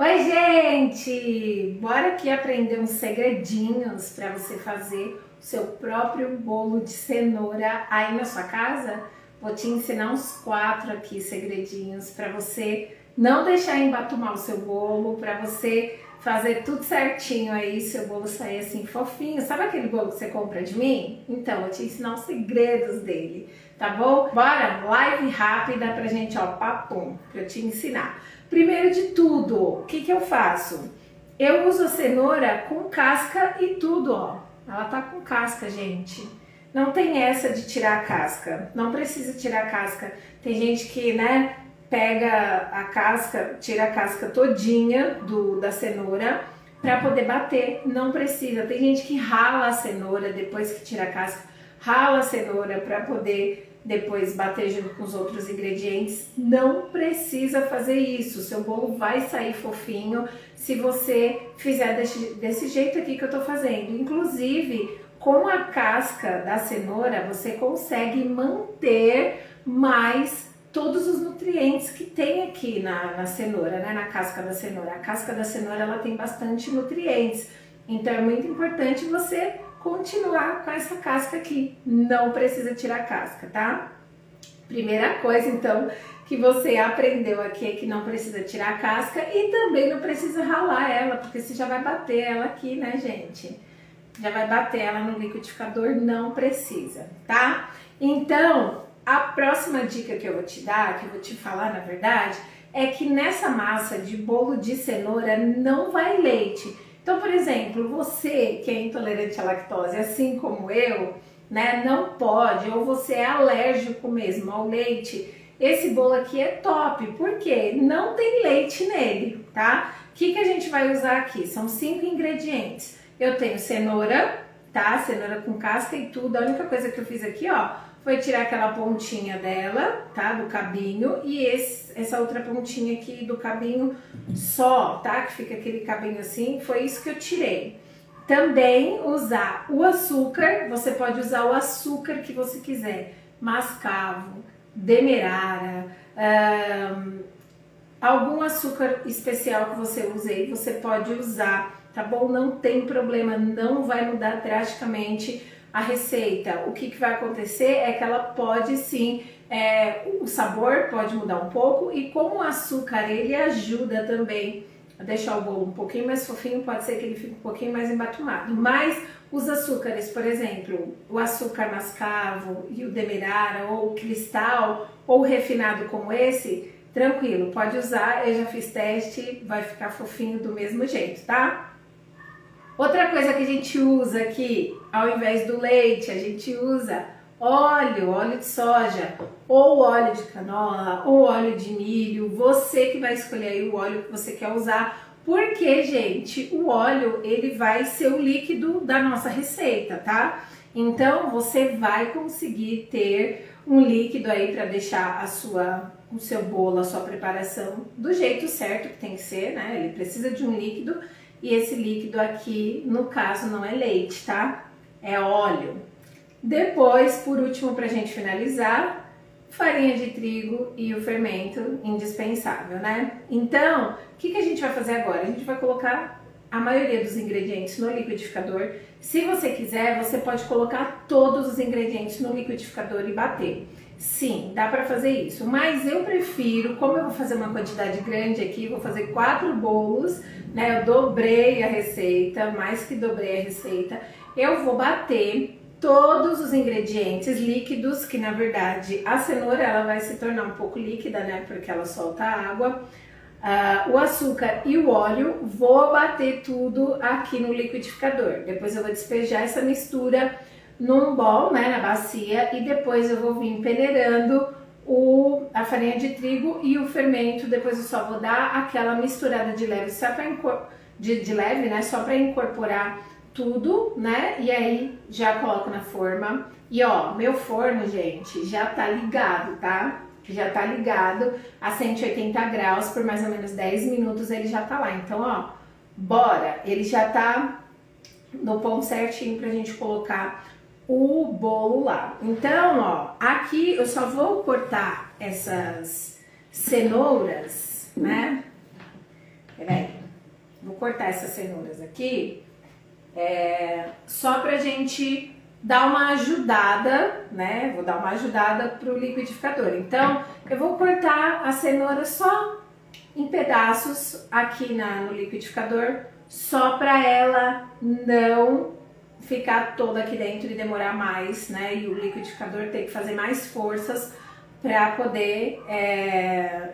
Oi, gente! Bora aqui aprender uns segredinhos para você fazer o seu próprio bolo de cenoura aí na sua casa? Vou te ensinar uns 4 aqui segredinhos para você não deixar embatumar o seu bolo, para você fazer tudo certinho aí, seu bolo sair assim fofinho. Sabe aquele bolo que você compra de mim? Então, vou te ensinar os segredos dele, tá bom? Bora, live rápida pra gente, ó, papum, pra eu te ensinar. Primeiro de tudo, o que eu faço? Eu uso a cenoura com casca e tudo, ó. Ela tá com casca, gente. Não tem essa de tirar a casca. Não precisa tirar a casca. Tem gente que, né, pega a casca, tira a casca todinha da cenoura para poder bater. Não precisa. Tem gente que rala a cenoura depois que tira a casca. Rala a cenoura para poder depois bater junto com os outros ingredientes. Não precisa fazer isso. Seu bolo vai sair fofinho se você fizer desse jeito aqui que eu tô fazendo. Inclusive, com a casca da cenoura, você consegue manter mais todos os nutrientes que tem aqui na cenoura, né? Na casca da cenoura. A casca da cenoura, ela tem bastante nutrientes. Então, é muito importante você continuar com essa casca aqui. Não precisa tirar a casca, tá? Primeira coisa, então, que você aprendeu aqui é que não precisa tirar a casca e também não precisa ralar ela, porque você já vai bater ela aqui, né, gente? Já vai bater ela no liquidificador, não precisa, tá? Então, a próxima dica que eu vou te dar, que eu vou te falar, na verdade, é que nessa massa de bolo de cenoura não vai leite. Então, por exemplo, você que é intolerante à lactose, assim como eu, né, não pode, ou você é alérgico mesmo ao leite, esse bolo aqui é top, porque não tem leite nele, tá? O que a gente vai usar aqui? São 5 ingredientes. Eu tenho cenoura, tá? Cenoura com casca e tudo. A única coisa que eu fiz aqui, ó, foi tirar aquela pontinha dela, tá? Do cabinho, e essa outra pontinha aqui do cabinho só, tá? Que fica aquele cabinho assim, foi isso que eu tirei. Também usar o açúcar, você pode usar o açúcar que você quiser, mascavo, demerara, algum açúcar especial que você use aí, você pode usar, tá bom? Não tem problema, não vai mudar drasticamente a receita. O que vai acontecer é que ela pode sim, o sabor pode mudar um pouco, e como o açúcar ele ajuda também a deixar o bolo um pouquinho mais fofinho, pode ser que ele fique um pouquinho mais embatumado. Mas os açúcares, por exemplo, o açúcar mascavo e o demerara, ou o cristal, ou refinado como esse, tranquilo, pode usar, eu já fiz teste, vai ficar fofinho do mesmo jeito, tá? Outra coisa que a gente usa aqui, ao invés do leite, a gente usa óleo de soja, ou óleo de canola, ou óleo de milho. Você que vai escolher aí o óleo que você quer usar, porque, gente, o óleo, ele vai ser o líquido da nossa receita, tá? Então, você vai conseguir ter um líquido aí para deixar o seu bolo, a sua preparação do jeito certo que tem que ser, né? Ele precisa de um líquido, e esse líquido aqui, no caso, não é leite, tá? É óleo. Depois, por último, pra gente finalizar, farinha de trigo e o fermento indispensável, né? Então, o que a gente vai fazer agora? A gente vai colocar a maioria dos ingredientes no liquidificador. Se você quiser, você pode colocar todos os ingredientes no liquidificador e bater. Sim, dá pra fazer isso, mas eu prefiro, como eu vou fazer uma quantidade grande aqui, vou fazer 4 bolos, né? Eu dobrei a receita, mais que dobrei a receita, eu vou bater todos os ingredientes líquidos, que na verdade a cenoura ela vai se tornar um pouco líquida, né? Porque ela solta água. O açúcar e o óleo, vou bater tudo aqui no liquidificador. Depois eu vou despejar essa mistura num bowl, né, na bacia, e depois eu vou vir peneirando a farinha de trigo e o fermento. Depois eu só vou dar aquela misturada de leve, só para leve, né, só para incorporar tudo, né, e aí já coloco na forma. E ó, meu forno, gente, já tá ligado, tá? Já tá ligado a 180 graus por mais ou menos 10 minutos, ele já tá lá. Então, ó, bora! Ele já tá no ponto certinho pra gente colocar o bolo lá. Então, ó, aqui eu só vou cortar essas cenouras, né? Peraí. Vou cortar essas cenouras aqui, só pra gente dar uma ajudada, né? Vou dar uma ajudada pro liquidificador. Então, eu vou cortar a cenoura só em pedaços aqui no liquidificador, só pra ela não ficar toda aqui dentro e demorar mais, né? E o liquidificador tem que fazer mais forças para poder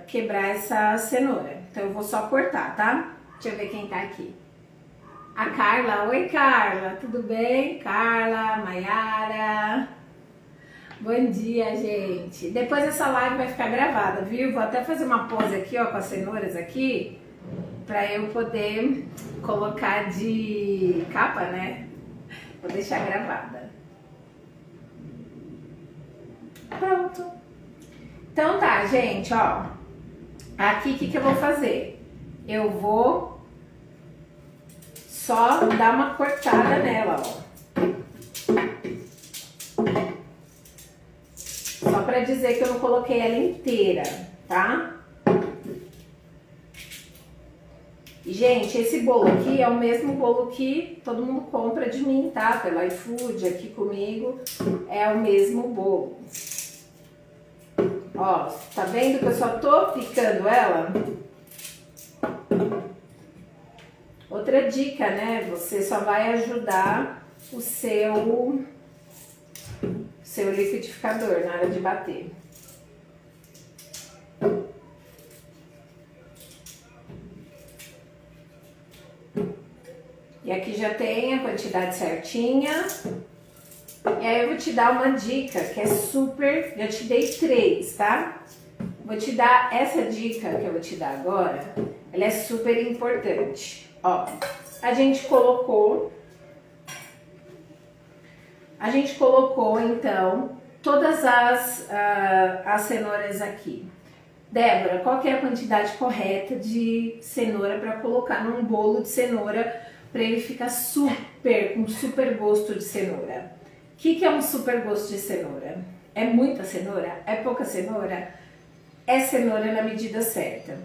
quebrar essa cenoura. Então eu vou só cortar, tá? Deixa eu ver quem tá aqui. A Carla. Oi, Carla. Tudo bem? Carla, Maiara. Bom dia, gente. Depois essa live vai ficar gravada, viu? Vou até fazer uma pose aqui, ó, com as cenouras aqui, para eu poder colocar de capa, né? Vou deixar gravada. Pronto. Então tá, gente, ó. Aqui o que eu vou fazer? Eu vou só dar uma cortada nela, ó. Só pra dizer que eu não coloquei ela inteira, tá? E, gente, esse bolo aqui é o mesmo bolo que todo mundo compra de mim, tá? Pelo iFood, aqui comigo, é o mesmo bolo. Ó, tá vendo que eu só tô picando ela? Outra dica, né? Você só vai ajudar o seu liquidificador na hora de bater. E aqui já tem a quantidade certinha. E aí eu vou te dar uma dica que é super... Já te dei 3, tá? Vou te dar essa dica que eu vou te dar agora. Ela é super importante. Ó, a gente colocou então todas as cenouras aqui. Débora, qual que é a quantidade correta de cenoura para colocar num bolo de cenoura para ele ficar com super gosto de cenoura? O que é um super gosto de cenoura? É muita cenoura? É pouca cenoura? É cenoura na medida certa.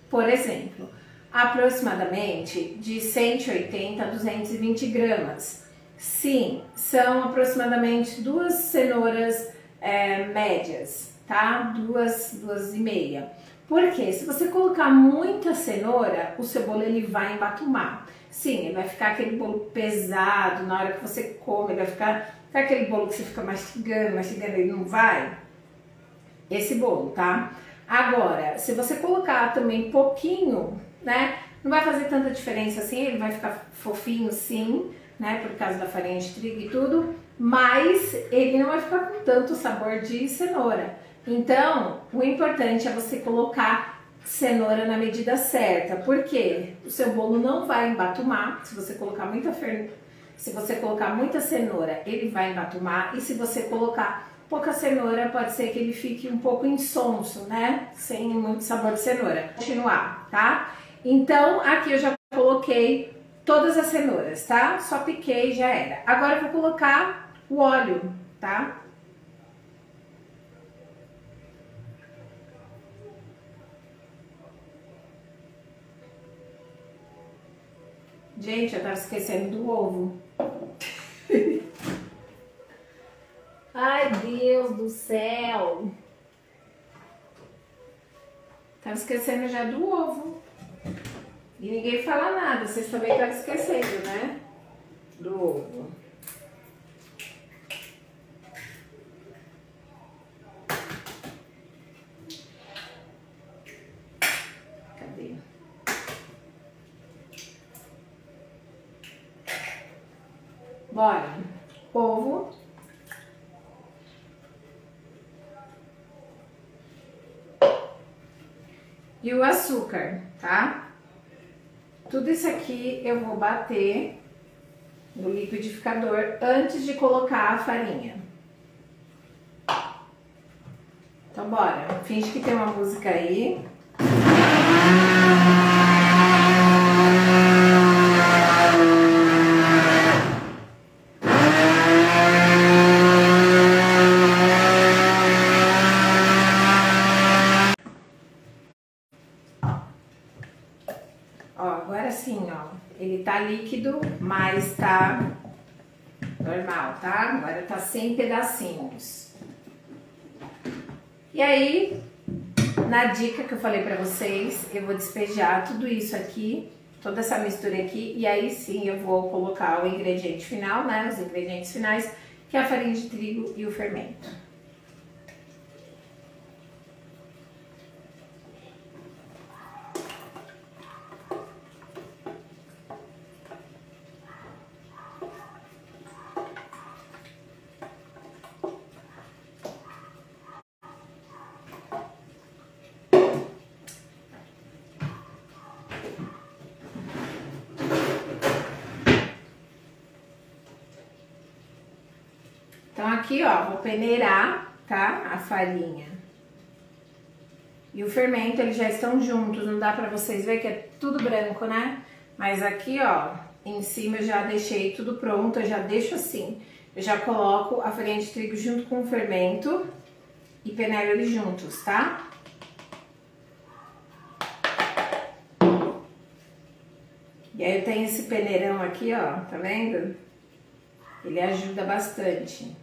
Por exemplo, aproximadamente de 180 a 220 gramas. Sim, são aproximadamente 2 cenouras médias, tá? 2,5. Porque se você colocar muita cenoura, o seu bolo ele vai embatumar. Sim, ele vai ficar aquele bolo pesado, na hora que você come, ele vai ficar aquele bolo que você fica mastigando, ele não vai. Esse bolo, tá? Agora, se você colocar também pouquinho, né? Não vai fazer tanta diferença assim, ele vai ficar fofinho sim, né? Por causa da farinha de trigo e tudo, mas ele não vai ficar com tanto sabor de cenoura. Então, o importante é você colocar cenoura na medida certa, porque o seu bolo não vai embatumar. Se você colocar muita cenoura, ele vai embatumar, e se você colocar pouca cenoura, pode ser que ele fique um pouco insonso, né? Sem muito sabor de cenoura. Vou continuar, tá? Então, aqui eu já coloquei todas as cenouras, tá? Só piquei e já era. Agora eu vou colocar o óleo, tá? Gente, eu tava esquecendo do ovo. Ai, Deus do céu. Tava esquecendo já do ovo. E ninguém fala nada. Vocês também estavam esquecendo, né? Do ovo. Cadê? Bora. Ovo. E o açúcar, tá? Tudo isso aqui eu vou bater no liquidificador antes de colocar a farinha. Então bora, finge que tem uma música aí. Ó, agora sim, ó, ele tá líquido, mas tá normal, tá? Agora tá sem pedacinhos. E aí, na dica que eu falei pra vocês, eu vou despejar tudo isso aqui, toda essa mistura aqui, e aí sim eu vou colocar o ingrediente final, né? Os ingredientes finais, que é a farinha de trigo e o fermento. Então aqui, ó, vou peneirar, tá? A farinha e o fermento, eles já estão juntos, não dá pra vocês verem que é tudo branco, né? Mas aqui, ó, em cima eu já deixei tudo pronto, eu já deixo assim. Eu já coloco a farinha de trigo junto com o fermento e peneiro eles juntos, tá? E aí eu tenho esse peneirão aqui, ó, tá vendo? Ele ajuda bastante.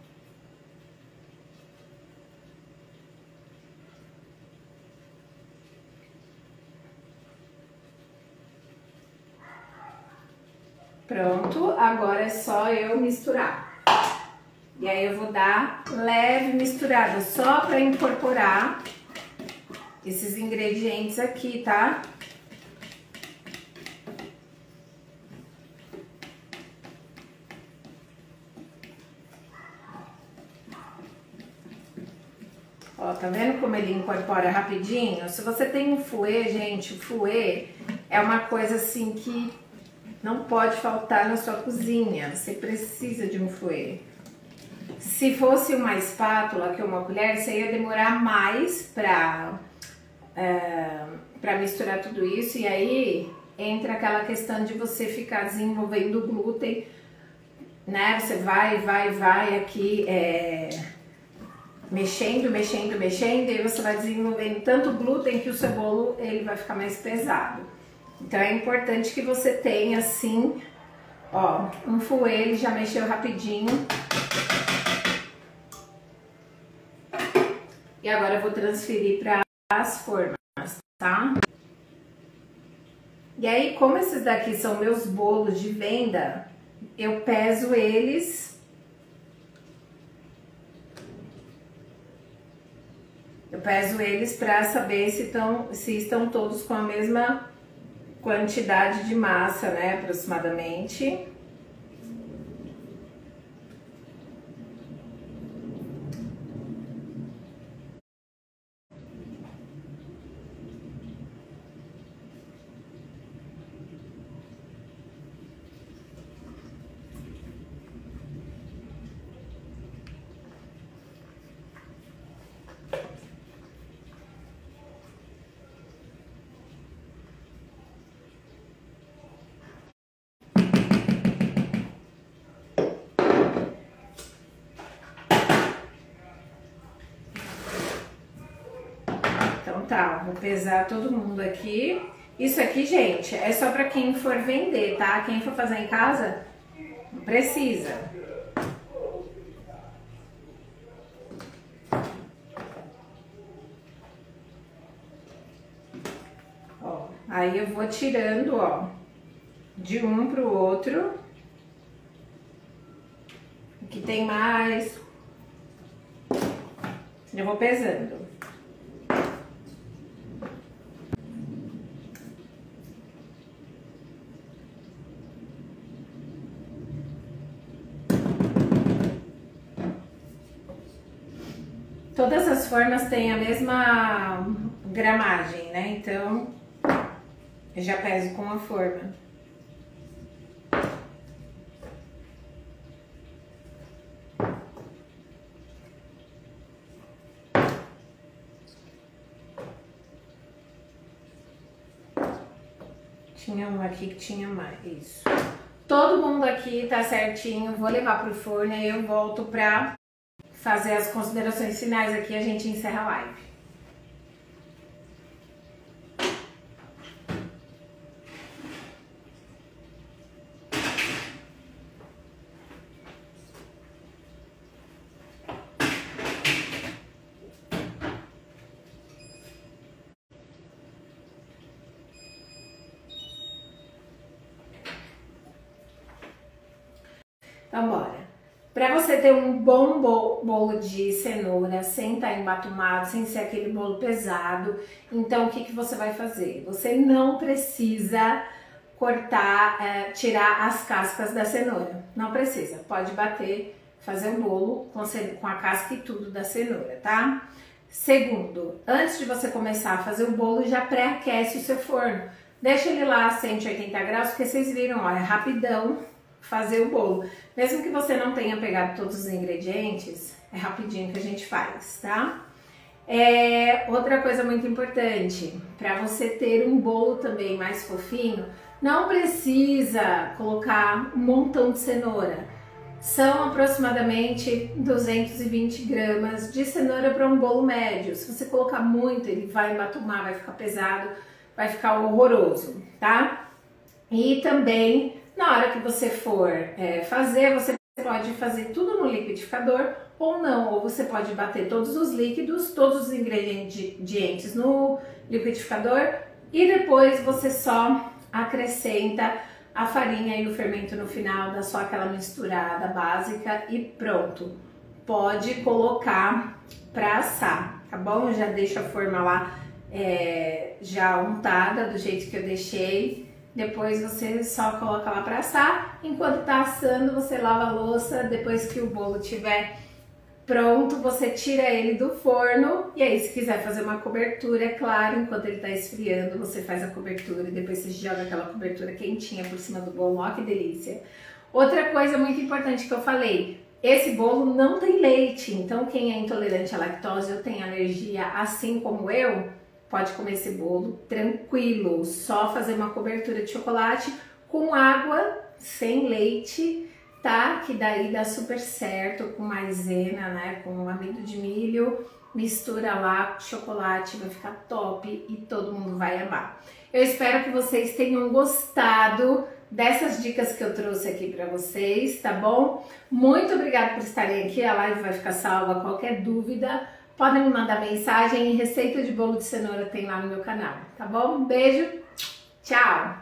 Pronto, agora é só eu misturar. E aí eu vou dar leve misturada, só para incorporar esses ingredientes aqui, tá? Ó, tá vendo como ele incorpora rapidinho? Se você tem um fouet, gente, o fouet é uma coisa assim que não pode faltar na sua cozinha. Você precisa de um fouet. Se fosse uma espátula, que é uma colher, você ia demorar mais pra misturar tudo isso. E aí entra aquela questão de você ficar desenvolvendo o glúten, né? Você vai aqui mexendo, e você vai desenvolvendo tanto glúten que o seu bolo ele vai ficar mais pesado. Então é importante que você tenha assim, ó, um fouet, ele já mexeu rapidinho. E agora eu vou transferir para as formas, tá? E aí, como esses daqui são meus bolos de venda, eu peso eles. Eu peso eles para saber se estão todos com a mesma quantidade de massa, né, aproximadamente. Então tá, vou pesar todo mundo aqui. Isso aqui, gente, é só pra quem for vender, tá? Quem for fazer em casa, não precisa. Ó, aí eu vou tirando, ó, de um pro outro. Aqui tem mais. Eu vou pesando. Todas as formas têm a mesma gramagem, né? Então, eu já peso com a forma. Tinha um aqui que tinha mais, isso. Todo mundo aqui tá certinho, vou levar pro forno e eu volto pra fazer as considerações finais aqui, a gente encerra a live. Então bora! Para você ter um bom bolo de cenoura, sem estar embatumado, sem ser aquele bolo pesado, então o que você vai fazer? Você não precisa cortar, tirar as cascas da cenoura, não precisa, pode bater, fazer o bolo com a casca e tudo da cenoura, tá? Segundo, antes de você começar a fazer o bolo, já pré-aquece o seu forno. Deixa ele lá a 180 graus, porque vocês viram, ó, é rapidão fazer o bolo. Mesmo que você não tenha pegado todos os ingredientes, é rapidinho que a gente faz, tá? Outra coisa muito importante, para você ter um bolo também mais fofinho, não precisa colocar um montão de cenoura. São aproximadamente 220 gramas de cenoura para um bolo médio. Se você colocar muito, ele vai embatumar, vai ficar pesado, vai ficar horroroso, tá? E também, na hora que você for fazer, você pode fazer tudo no liquidificador ou não, ou você pode bater todos os líquidos, todos os ingredientes no liquidificador e depois você só acrescenta a farinha e o fermento no final, dá só aquela misturada básica e pronto. Pode colocar para assar, tá bom? Já deixa a forma lá já untada do jeito que eu deixei. Depois você só coloca lá para assar. Enquanto tá assando, você lava a louça. Depois que o bolo estiver pronto, você tira ele do forno. E aí, se quiser fazer uma cobertura, é claro, enquanto ele tá esfriando, você faz a cobertura e depois você joga aquela cobertura quentinha por cima do bolo. Ó, que delícia! Outra coisa muito importante que eu falei, esse bolo não tem leite. Então, quem é intolerante à lactose ou tem alergia, assim como eu, pode comer esse bolo tranquilo, só fazer uma cobertura de chocolate com água, sem leite, tá? Que daí dá super certo, com maisena, né? Com amido de milho, mistura lá com chocolate, vai ficar top e todo mundo vai amar. Eu espero que vocês tenham gostado dessas dicas que eu trouxe aqui para vocês, tá bom? Muito obrigada por estarem aqui, a live vai ficar salva, qualquer dúvida, podem me mandar mensagem e receita de bolo de cenoura tem lá no meu canal, tá bom? Um beijo, tchau!